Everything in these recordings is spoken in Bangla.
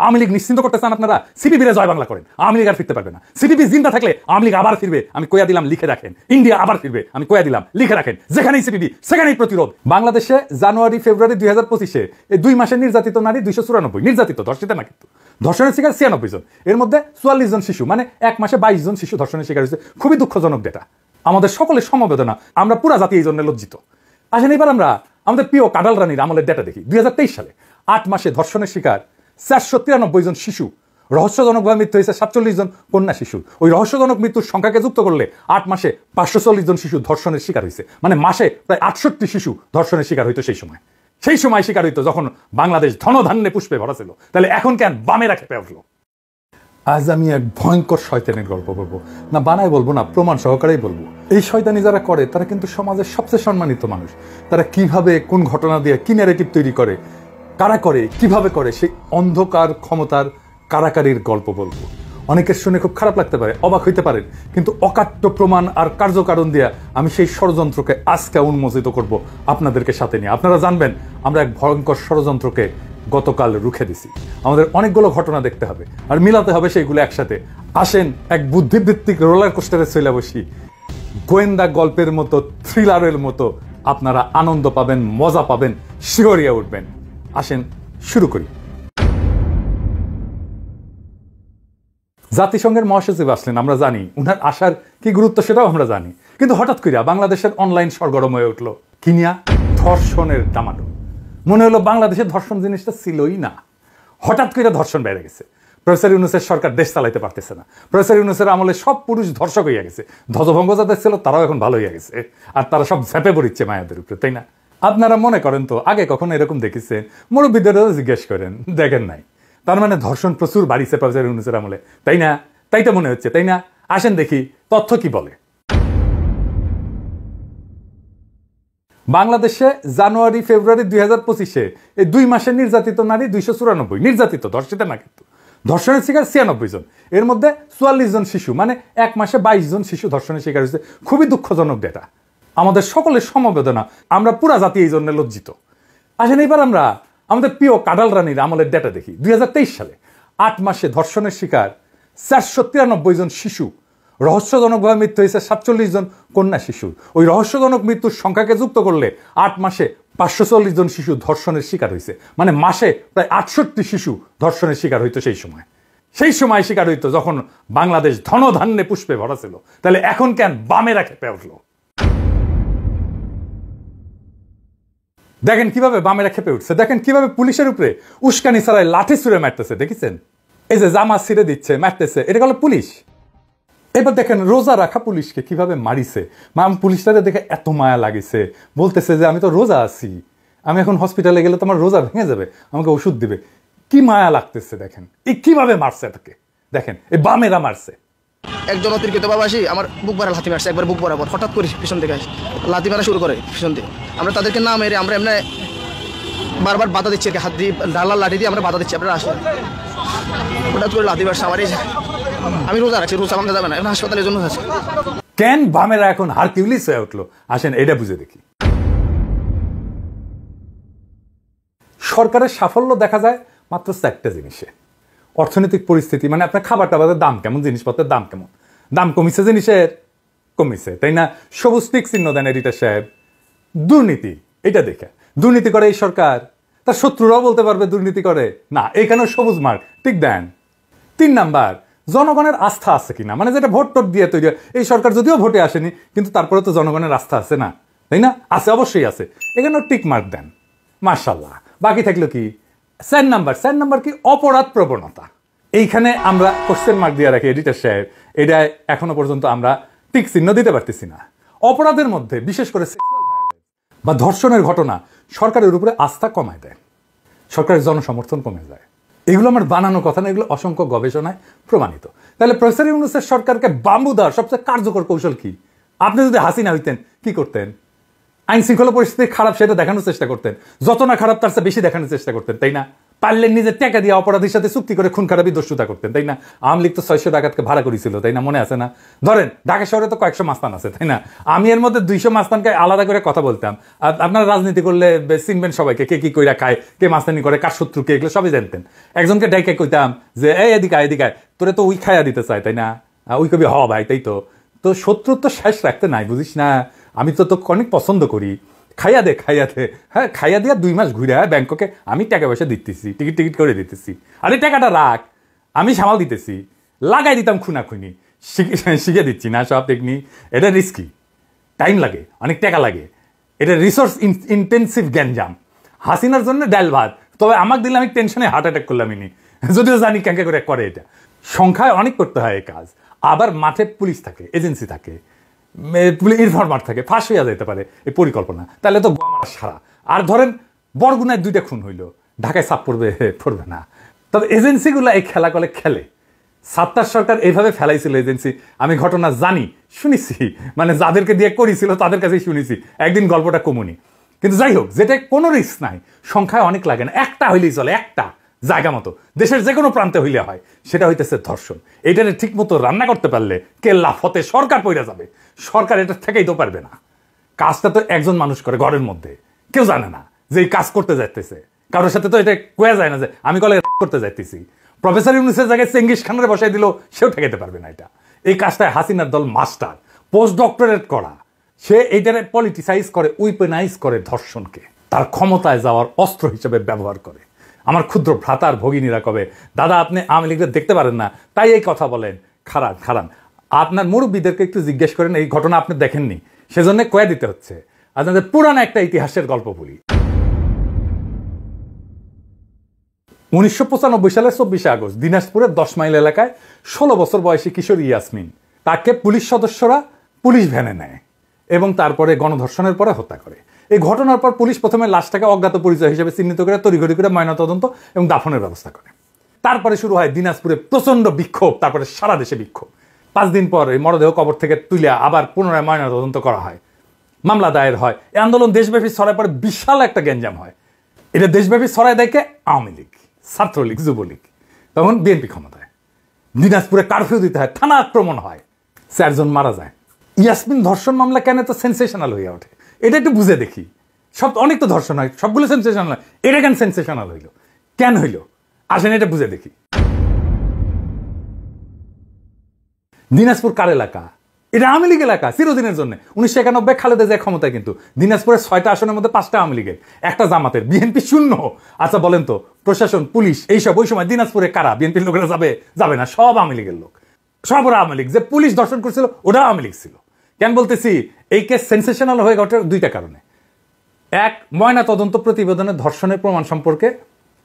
আওয়ামী লীগ নিশ্চিন্ত করতে চান আপনারা, সিপিবিরে জয় বাংলা করেন, আওয়ামী লীগ আর ফিরতে পারবে না। সিপিবি জিন্দা থাকলে আওয়ামী লীগ আবার ফিরবে, আমি কইয়া দিলাম, লিখে রাখেন। ইন্ডিয়া আবার ফিরবে, আমি কইয়া দিলাম, লিখে রাখেন। যেখানেই সিপিবি সেখানেই প্রতিরোধ। বাংলাদেশে জানুয়ারি ফেব্রুয়ারি 2025-এ এই 2 মাসে নির্যাতিত নারী 294, নির্যাতিত, ধর্ষিত না, কিন্তু ধর্ষণের শিকার 96 জন, এর মধ্যে 44 জন শিশু, মানে 1 মাসে 22 জন শিশু ধর্ষণের শিকার হয়েছে। খুবই দুঃখজনক ডেটা, আমাদের সকলের সমবেদনা, আমরা পুরা জাতি এই জন্য লজ্জিত। আসেন এবার আমরা আমাদের প্রিয় কাডাল রানীর আমলের ডেটা দেখি। 2023 সালে 8 মাসে ধর্ষণের শিকার 493 জন শিশু, রহস্যজনকভাবে মৃত্যু হয়েছে 47 জন কন্যা শিশু। ওই রহস্যজনক মৃত্যুর সংখ্যাকে যুক্ত করলে 8 মাসে 540 জন শিশু ধর্ষণের শিকার হয়েছে, মানে মাসে প্রায় 68 শিশু ধর্ষণের শিকার হইতো। সেই সময় শিকার হইতো যখন বাংলাদেশ ধনধান্যে পুষ্পে ভরা ছিল। তাহলে এখন কেন বামেরা খেপে উঠলো? আজ আমি এক ভয়ঙ্কর শয়তানের গল্প বলবো, না বানায় বলবো না, প্রমাণ সহকারেই বলবো। এই শয়তানি যারা করে তারা কিন্তু সমাজের সবচেয়ে সম্মানিত মানুষ। তারা কিভাবে, কোন ঘটনা দিয়ে কি ন্যারেটিভ তৈরি করে, কারা করে, কিভাবে করে, সেই অন্ধকার ক্ষমতার কারাকারির গল্প বলবো। অনেকের শুনে খুব খারাপ লাগতে পারে, অবাক হইতে পারেন, কিন্তু অকাট্য প্রমাণ আর কার্যকারণ দিয়ে আমি সেই ষড়যন্ত্রকে আজকে উন্মোচিত করব আপনাদেরকে সাথে নিয়ে। আপনারা জানবেন আমরা এক ভয়ঙ্কর ষড়যন্ত্রকে গতকাল রুখে দিছি। আমাদের অনেকগুলো ঘটনা দেখতে হবে আর মিলাতে হবে সেইগুলো একসাথে। আসেন এক বুদ্ধিভিত্তিক রোলার কোস্টারে চলে বসি, গোয়েন্দা গল্পের মতো, থ্রিলারের মতো আপনারা আনন্দ পাবেন, মজা পাবেন, শিহরিয়া উঠবেন। আসেন শুরু করি। জাতিসংঘের মহাসচিব আসলেন, আমরা জানি উনার আসার কি গুরুত্ব সেটাও আমরা জানি, কিন্তু হঠাৎ করিয়া বাংলাদেশের অনলাইন সরগরম হয়ে উঠলো কিনিয়া ধর্ষণের ডামাডোল। মনে হলো বাংলাদেশের ধর্ষণ জিনিসটা ছিলই না, হঠাৎ করে ধর্ষণ বেড়ে গেছে। প্রফেসর ইউনূসের সরকার দেশ চালাইতে পারতেছে না। প্রফেসর ইউনূসের আমলে সব পুরুষ ধর্ষক হইয়া গেছে, ধ্বজভঙ্গ যাদের ছিল তারাও এখন ভালো হইয়া গেছে, আর তারা সব ঝেপে পড়িচ্ছে মায়াদের উপরে, তাই না? আপনারা মনে করেন তো আগে কখনো এরকম দেখেছেন? মুরব্বীদেরও জিজ্ঞেস করেন, দেখেন নাই। তার মানে ধর্ষণ প্রচুর বাড়িছে প্রফেসর ইউনূসের আমলে, তাই না? তাই তো মনে হচ্ছে, তাই না? আসেন দেখি তথ্য কি বলে। বাংলাদেশে জানুয়ারি ফেব্রুয়ারি 2025-এ এই 2 মাসে নির্যাতিত নারী 294, নির্যাতিত, ধর্ষিত না, কিন্তু ধর্ষণের শিকার 96 জন, এর মধ্যে 44 জন শিশু, মানে 1 মাসে 22 জন শিশু ধর্ষণের শিকার হয়েছে। খুবই দুঃখজনক ডেটা, আমাদের সকলের সমবেদনা, আমরা পুরা জাতি এই জন্য লজ্জিত। আসেন এবার আমরা আমাদের প্রিয় কাডাল রানীর আমলের ডেটা দেখি। 2023 সালে 8 মাসে ধর্ষণের শিকার 493 জন শিশু, রহস্যজনকভাবে মৃত্যু হয়েছে 47 জন কন্যা শিশু। ওই রহস্যজনক মৃত্যুর সংখ্যাকে যুক্ত করলে 8 মাসে 540 জন শিশু ধর্ষণের শিকার হয়েছে, মানে মাসে প্রায় 68 শিশু ধর্ষণের শিকার হইতো। সেই সময় শিকার হইতো যখন বাংলাদেশ ধনধান্যে পুষ্পে ভরা ছিল। তাহলে এখন কেন বামেরা খেপে উঠলো? দেখেন কিভাবে বামেরা খেপে উঠছে, দেখেন কিভাবে পুলিশের উপরে উস্কানি ছাড়াই লাঠি ছুঁড়ে মারতেছে, দেখেছেন? এই যে জামা ছিঁড়ে দিচ্ছে, মারতেছে, এটা হলো পুলিশ। এবার দেখেন রোজা রাখা পুলিশকে কিভাবে মারিছে। পুলিশটাকে দেখে এত মায়া লাগিছে, বলতেছে যে আমি তো রোজা আছি, আমি এখন হসপিটালে গেলে তোমার রোজা ভেঙে যাবে, আমাকে ওষুধ দিবে। কি মায়া লাগতেছে দেখেন, এই কিভাবে মারছে তাকে, দেখেন এই বামেরা মারছে। একজন অতিরিক্ত বাবাসী আমার বুক ভরা লাথি মারছে, একবার বুক বরাবর, হঠাৎ করে পিছন থেকে লাথি মারা শুরু করে পিছন থেকে। আমরা তাদেরকে না মেরে আমরা এমনি বারবার বাধা দিচ্ছি, হাত দিয়ে ডালার লাঠি দিয়ে আমরা বাধা দিচ্ছি, আপনারা আসেন। হঠাৎ করে লাথি মারছে আমার, আমি রোজা রাখছি, রোজা ভাঙতে যাবে না, এখন হাসপাতালের জন্য আছে। কেন বামেরা এখন হারকিউলিস হয়ে উঠলো? আসেন এটা বুঝে দেখি। সরকারের সাফল্য দেখা যায় মাত্র 4টা জিনিসে। অর্থনৈতিক পরিস্থিতি, মানে আপনার খাবার টাবারের দাম কেমন, জিনিসপত্রের দাম কেমন, দাম কমিছে, জিনিসের কমিছে, তাই না? সবুজ টিক চিহ্ন দেন এডিটর সাহেব। দুর্নীতি, এটা দেখে দুর্নীতি করে এই সরকার, তার শত্রুরাও বলতে পারবে দুর্নীতি করে না, এখানেও সবুজ মার্ক ঠিক দেন। 3 নাম্বার, জনগণের আস্থা আছে কিনা, মানে যেটা ভোট টোট দিয়ে তৈরি। এই সরকার যদিও ভোটে আসেনি, কিন্তু তারপরে তো জনগণের আস্থা আছে না, তাই না? আছে, অবশ্যই আছে, এখানেও টিক মার্ক দেন, মাশাআল্লাহ। বাকি থাকলো কি? 4 নাম্বার কি? অপরাধ প্রবণতা। এইখানে আমরা কোশ্চেন মার্ক দিয়ে রাখি এডিটর সাহেব, এটা এখনো পর্যন্ত আমরা টিক চিহ্ন দিতে পারতেছি না। অপরাধের মধ্যে বিশেষ করে বা ধর্ষণের ঘটনা সরকারের উপরে আস্থা কমায় দেয়, সরকারের জনসমর্থন কমে যায়। এগুলো আমার বানানো কথা না, এগুলো অসংখ্য গবেষণায় প্রমাণিত। তাহলে প্রফেসর ইউনূসের সরকারকে বাম্বু দেওয়ার সবচেয়ে কার্যকর কৌশল কি? আপনি যদি হাসিনা হইতেন কি করতেন? আইন শৃঙ্খলা পরিস্থিতি খারাপ সেটা দেখানোর চেষ্টা করতেন, যত না খারাপ তার চেয়ে বেশি দেখানোর চেষ্টা করতেন, তাই না? পারলেন নিজে টাকা দিয়ে অপরাধীর সাথে চুক্তি করে খুন খারাপি দস্যুতা করতেন, তাই না? আওয়ামী লীগ তো 600 ডাকাতকে ভাড়া করেছিল, তাই না? মনে আছে না? ধরেন ঢাকা শহরে তো কয়েকশো মাস্তান আছে, তাই না? আমি এর মধ্যে 200 মাস্তানকে আলাদা করে কথা বলতাম। আপনারা রাজনীতি করলে চিনবেন সবাইকে, কে কি কইরা খায়, কে মাস্তানি করে, কার শত্রু কে, এগুলো সবই জানতেন। একজনকে ডাইকে কইতাম যে এই এদিকে এদিকে তোরে তো উই খাইয়া দিতে চায়, তাই না? উই কবি হ ভাই, তাই তো। তো শত্রুর তো শেষ রাখতে নাই, বুঝিস না? আমি তো তোকে অনেক পছন্দ করি, খাইয়া দে। হ্যাঁ, খাইয়া দিয়া 2 মাস ঘুরে ব্যাংককে আমি টাকা পয়সা দিতেছি, টিকিট করে দিতেছি, আরে টাকাটা রাখ, আমি সামাল দিতেছি, লাগাই দিতাম খুনাখুনি, শিখে দিচ্ছি না সব টেকনিক। এটা রিস্কি, টাইম লাগে, অনেক টাকা লাগে, এটা রিসোর্স ইন্টেন্সিভ গ্যাঞ্জাম। হাসিনার জন্য ডাল ভাত, তবে আমাকে দিলে আমি টেনশনে হার্ট অ্যাটাক করলাম, যদিও জানি ক্যাঙ্কা করে করে। এটা সংখ্যায় অনেক করতে হয় এই কাজ। আবার মাঠে পুলিশ থাকে, এজেন্সি থাকে, ইনফরমার থাকে, ফাঁস হইয়া যেতে পারে এই পরিকল্পনা, তাহলে তো সারা। আর ধরেন বরগুনায় 2টা খুন হইল, ঢাকায় চাপ পড়বে না। তবে এজেন্সিগুলো এই খেলা করে খেলে। সাত্তার সরকার এইভাবে ফেলাইছিল এজেন্সি, আমি ঘটনা জানি, শুনেছি, মানে যাদেরকে দিয়ে করেছিল তাদের কাছেই শুনেছি, একদিন গল্পটা কমুনি। কিন্তু যাই হোক, যেটা কোনো রিস্ক নাই, সংখ্যায় অনেক লাগে না, একটা হইলেই চলে, একটা জায়গা মতো দেশের যে কোনো প্রান্তে হইলে হয়, সেটা হইতেছে ধর্ষণ। এইটারে ঠিক মতো রান্না করতে পারলে কেল্লা ফতে সরকার পইরা যাবে। সরকার এটা থেকেই তো পারবে না। কাজটা তো একজন মানুষ করে ঘরের মধ্যে, কেউ জানে না যে এই কাজ করতে যাইতেছে। কারোর সাথে তো এটা কোয়া যায় না যে আমি কলে করতে যাইতেছি। প্রফেসর ইউনুসের জায়গায় চেঙ্গিস খানের বসাই দিল, সেও ঠেকাতে পারবে না এটা। এই কাজটায় হাসিনার দল মাস্টার, পোস্ট ডক্টরেট করা। সে এইটারে পলিটিসাইজ করে, উইপেনাইজ করে ধর্ষণকে, তার ক্ষমতায় যাওয়ার অস্ত্র হিসেবে ব্যবহার করে। আমার ক্ষুদ্র ভ্রাতার ভগিনীরা কবে, দাদা আপনি আওয়ামী লীগের দেখতে পারেন না, তাই এই কথা বলেন। খারান আপনার মুরব্বীদেরকে একটু জিজ্ঞেস করেন, এই ঘটনা আপনি দেখেননি, সেজন্য কয়ে দিতে হচ্ছে। আপনাদের পুরানো একটা ইতিহাসের গল্প বলি। 1995 সালের 24 আগস্ট দিনাজপুরের 10 মাইল এলাকায় 16 বছর বয়সী কিশোর ইয়াসমিন, তাকে পুলিশ সদস্যরা পুলিশ ভ্যানে নেয় এবং তারপরে গণধর্ষণের পরে হত্যা করে। এই ঘটনার পর পুলিশ প্রথমে লাশটাকে অজ্ঞাত পরিচয় হিসেবে চিহ্নিত করে তড়িঘড়ি করে ময়নাতদন্ত এবং দাফনের ব্যবস্থা করে। তারপরে শুরু হয় দিনাজপুরে প্রচন্ড বিক্ষোভ, তারপরে সারা দেশে বিক্ষোভ। 5 দিন পর এই মরদেহ কবর থেকে তুলে আবার পুনরায় ময়নাতদন্ত করা হয়, মামলা দায়ের হয়। এই আন্দোলন দেশব্যাপী ছড়ায় পরে বিশাল একটা গ্যাঞ্জাম হয়। এটা দেশব্যাপী ছড়ায় দেয় কে? আওয়ামী লীগ, ছাত্রলীগ, যুবলীগ। তখন বিএনপি ক্ষমতায়। দিনাজপুরে কারফিউ দিতে হয়, থানা আক্রমণ হয়, 4 জন মারা যায়। ইয়াসমিন ধর্ষণ মামলা কেন তো সেন্সেশনাল হয়ে ওঠে, এটা একটু বুঝে দেখি। সব অনেক তো ধর্ষণ হয়, সবগুলো সেন্সেশনাল হয়, এটা কেন সেন্সেশনাল হইল, কেন হইল? আসেন এটা বুঝে দেখি। দিনাজপুর কার এলাকা? এটা আওয়ামী লীগ এলাকা চিরদিনের জন্য। 1991 খালেদা জিয়া ক্ষমতায়, কিন্তু দিনাজপুরের 6টা আসনের মধ্যে 5টা আওয়ামী লীগের, একটা জামাতের, বিএনপি শূন্য। আচ্ছা বলেন তো, প্রশাসন, পুলিশ, এইসব ওই সময় দিনাজপুরে কারা? বিএনপির লোকেরা যাবে না, সব আওয়ামী লীগের লোক, সব ওরা আওয়ামী লীগ। যে পুলিশ ধর্ষণ করছিল ওটা আওয়ামী লীগ ছিল। কেন বলতেছি? এই কেস সেন্সেশনাল হয়ে ওঠার 2টা কারণে। এক, ময়না তদন্ত প্রতিবেদনে ধর্ষণের প্রমাণ সম্পর্কে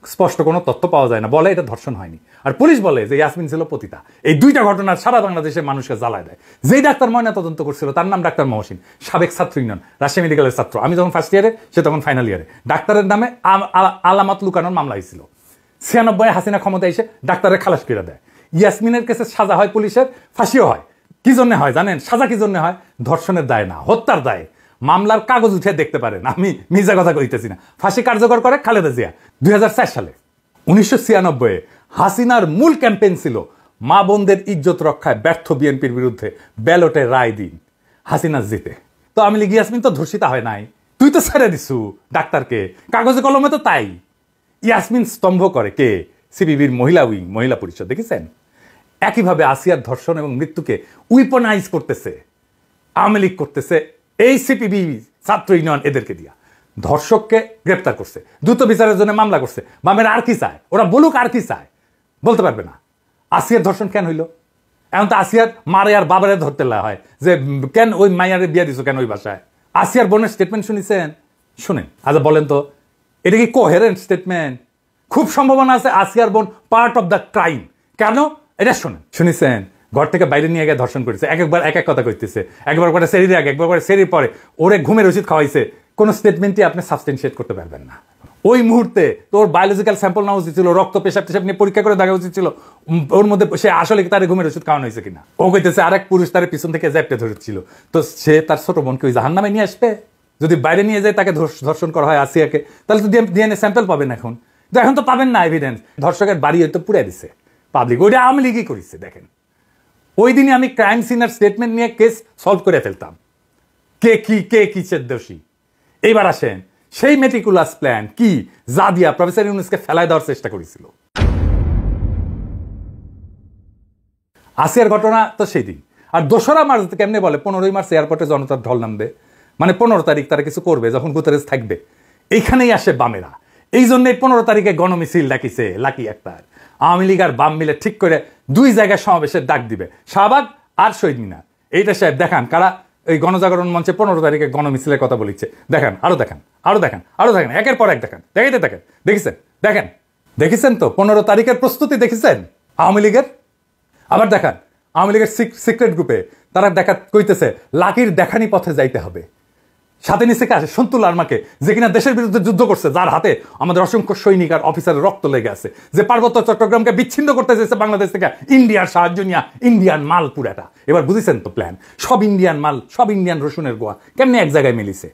স্পষ্ট কোনো তথ্য পাওয়া যায় না, বলে এটা ধর্ষণ হয়নি। আর পুলিশ বলে যে ইয়াসমিন ছিল পতিতা। এই 2টা ঘটনা সারা বাংলাদেশের মানুষকে জ্বালায় দেয়। যেই ডাক্তার ময়না তদন্ত করছিল তার নাম ডাক্তার মহসিন, সাবেক ছাত্র ইউনিয়ন, রাজশাহী মেডিকেলের ছাত্র। আমি যখন ফার্স্ট ইয়ারে, সে তখন ফাইনাল ইয়ারে। ডাক্তারের নামে আলামত লুকানোর মামলা হয়েছিল। 96 হাসিনা ক্ষমতা এসে ডাক্তারের খালাস করে দেয়। ইয়াসমিনের কেসে সাজা হয়, পুলিশের ফাঁসিও হয়। কি জন্য হয় জানেন? সাজা কি জন্য হয়? ধর্ষণের দায় না, হত্যার দায়। মামলার কাগজ উঠে দেখতে পারেন, আমি মিজা কথা কইতেছি না। ফাঁসি কার্যকর করে খালেদা জিয়া 2004 সালে। 1996 হাসিনার মূল ক্যাম্পেইন ছিল মা বোনদের ইজ্জত রক্ষায় ব্যর্থ বিএনপির বিরুদ্ধে ব্যালটে রায় দিন, হাসিনা জিতে। তো আমি লিখি ইয়াসমিন তো ধর্ষিতা হয় নাই, তুই তো ছেড়ে দিছু ডাক্তারকে, কাগজে কলমে তো তাই। ইয়াসমিন স্তম্ভ করে কে? সিপিবির মহিলা উইং, মহিলা পরিষদ, দেখেছেন? একইভাবে আসিয়ার ধর্ষণ এবং মৃত্যুকে উইপনাইজ করতেছে আওয়ামী লীগ, করতেছে এই সিপিবি, ছাত্র ইউনিয়ন, এদেরকে দিয়া। ধর্ষককে গ্রেপ্তার করছে, দ্রুত বিচারের জন্য মামলা করছে। বামের আর কি চায়? ওরা বলুক আর কি চায়, বলতে পারবে না। আসিয়ার ধর্ষণ কেন হইল? এখন তো আসিয়ার মারে আর বাবারে ধরতে হয় যে কেন ওই মাইয়ারে বিয়া দিছো কেন ওই বাসায়। আসিয়ার বোনের স্টেটমেন্ট শুনেছেন? শুনেন। আচ্ছা বলেন তো, এটা কি কোহেরেন্ট স্টেটমেন্ট? খুব সম্ভাবনা আছে আসিয়ার বোন পার্ট অফ দ্য ক্রাইম। কেন? এটা শোনেন। শুনেছেন? ঘর থেকে বাইরে নিয়ে গিয়ে ধর্ষণ করেছে, একবার এক এক কথা কইতেছে, একবার করে সেরির আগে, একবার করে সেরির পরে, ওরে ঘুমের ওষুধ খাওয়াইছে। কোনো স্টেটমেন্টই আপনি সাবস্টেনশিয়েট করতে পারবেন না। ওই মুহূর্তে তোর বায়োলজিক্যাল স্যাম্পল নেওয়া উচিত ছিল, রক্ত, পেশাব টেশাব নিয়ে পরীক্ষা করে দেখা উচিত ছিল ওর মধ্যে সে আসলে তার ঘুমের ওষুধ খাওয়ানো হয়েছে কিনা। ও কইতেছে আরেক পুরুষ তার পিছন থেকে জ্যাপটে ধরেছিল। তো সে তার ছোট বোনকে ওই জাহান্নামে নিয়ে আসবে? যদি বাইরে নিয়ে যায় তাকে ধর্ষণ করা হয় আসিয়াকে, তাহলে তো ডিএনএ স্যাম্পল পাবেন। এখন তো এখন তো পাবেন না এভিডেন্স। ধর্ষকের বাড়ি হয়তো পুড়ে দিছে পাবলিক, ওইটা আওয়ামী লীগই করেছে। দেখেন ওই দিনই আমি ক্রাইম সিনার স্টেটমেন্ট নিয়ে কেস সলভ করে ফেলতাম, কে কিসের দোষী। এইবার আসেন সেই মেটিকুলাস প্ল্যান কি যা দিয়া প্রফেসর ইউনূসকে ফেলায় দেওয়ার চেষ্টা করেছিল। আসিয়ার ঘটনা তো সেই দিন। আর 2রা মার্চ কেমনে বলে 15ই মার্চ এয়ারপোর্টে জনতার ঢল নামবে, মানে 15 তারিখ তারা কিছু করবে যখন গুতেরেস থাকবে। এইখানেই আসে বামেরা। এই জন্যই 15 তারিখে গণমিছিল ডাকিছে লাকি আক্তার। আওয়ামী লীগ আর বাম মিলে ঠিক করে 2 জায়গায় সমাবেশের ডাক দিবে, শাহবাগ আর শহীদ মিনার। এইটা সাহেব দেখান কারা এই গণজাগরণ মঞ্চে 15 তারিখে গণমিছিলের কথা বলিচ্ছে। দেখান, আরো দেখান, আরো দেখান, আরো দেখান, একের পর এক দেখান, দেখাইতে থাকেন। দেখেছেন? দেখেন, দেখেছেন তো 15 তারিখের প্রস্তুতি দেখেছেন আওয়ামী লীগের। আবার দেখান আওয়ামী লীগের সিক্রেট গ্রুপে তারা দেখা কইতেছে লাকির দেখানি পথে যাইতে হবে। সাথে নিচে আসে সন্তুল আর্মাকে, যে কিনা দেশের বিরুদ্ধে যুদ্ধ করছে, যার হাতে আমাদের অসংখ্য সৈনিক আর অফিসারের রক্ত লেগে আছে, যে পার্বত্য চট্টগ্রামকে বিচ্ছিন্ন করতে চেয়েছে বাংলাদেশ থেকে ইন্ডিয়ার সাহায্য নিয়ে, ইন্ডিয়ান মাল পুরাটা। এবার বুঝেছেন তো প্ল্যান, সব ইন্ডিয়ান মাল, সব ইন্ডিয়ান রসুনের গোয়া কেমনি এক জায়গায় মিলিছে।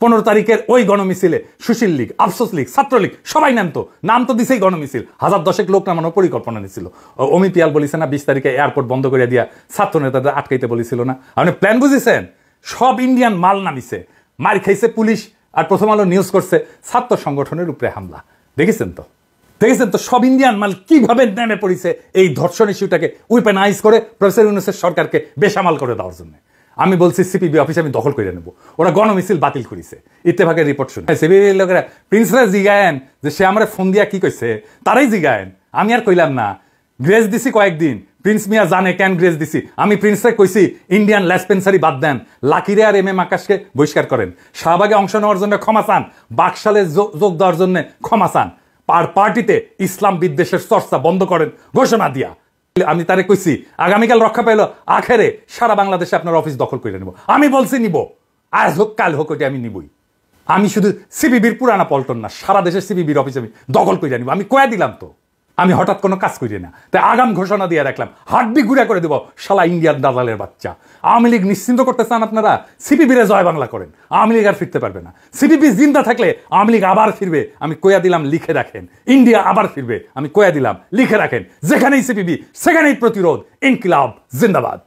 15 তারিখের ওই গণমিছিলে সুশীল লীগ, আফসোস লীগ, ছাত্রলীগ সবাই নাম তো দিছেই গণমিছিল। 1010 লোক নামানোর পরিকল্পনা নিছিল। অমি পিয়াল বলেছে না 20 তারিখে এয়ারপোর্ট বন্ধ করে দিয়া ছাত্র নেতাদের আটকাইতে বলেছিল না। আপনি প্ল্যান বুঝেছেন? সব ইন্ডিয়ান মাল নামিছে, মার খাইছে পুলিশ। আর প্রথম আলো নিউজ করছে ছাত্র সংগঠনের উপরে হামলা। দেখেছেন তো, দেখেছেন তো সব ইন্ডিয়ান মাল কিভাবে নেমে পড়েছে এই ধর্ষণ ইস্যুটাকে উইপেনাইজ করে প্রফেসর ইউনূসের সরকারকে বেসামাল করে দেওয়ার জন্য। আমি বলছি সিপিবি অফিস আমি দখল করে নেব। ওরা গণমিছিল বাতিল করেছে, ইত্তেফাকের রিপোর্ট শুনে। সিপিবি লোকেরা প্রিন্সরা জিগায়েন যে সে আমার ফোন দিয়া কি কইছে, তারাই জিগায়েন, আমি আর কইলাম না। গ্রেস দিছি কয়েকদিন, প্রিন্স মিয়া জানে কেন গ্রেস দিছি। আমি প্রিন্সরে কইছি ইন্ডিয়ান ল্যাসপেন্সারি বাদ দেন, লাকিরে আর MM আকাশকে বহিষ্কার করেন, শাহবাগে অংশ নেওয়ার জন্য ক্ষমা চান, বাকশালে যোগ দেওয়ার জন্য ক্ষমা চান, আর পার্টিতে ইসলাম বিদ্বেষের চর্চা বন্ধ করেন ঘোষণা দিয়া। আমি তারে কইছি আগামীকাল রক্ষা পাইলো আখেরে সারা বাংলাদেশে আপনার অফিস দখল করে নেব। আমি বলছি নিব, আজ হোক কাল হোক ওইটা আমি নিবই। আমি শুধু সিপিবির পুরানা পল্টন না, সারা দেশের সিপিবির অফিস আমি দখল করে নিব। আমি কয়া দিলাম তো, আমি হঠাৎ কোনো কাজ করি না। তাই আগাম ঘোষণা দিয়ে রাখলাম, হাড্ডি গুঁড়া করে দেব শালা ইন্ডিয়ান দালালের বাচ্চা। আওয়ামী লীগ নিশ্চিন্ত করতে চান আপনারা, সিপিবিরে জয় বাংলা করেন, আওয়ামী লীগ আর ফিরতে পারবে না। সিপিবি জিন্দা থাকলে আওয়ামী লীগ আবার ফিরবে, আমি কয়া দিলাম, লিখে রাখেন। ইন্ডিয়া আবার ফিরবে, আমি কয়া দিলাম, লিখে রাখেন। যেখানেই সিপিবি সেখানেই প্রতিরোধ। ইনকিলাব জিন্দাবাদ।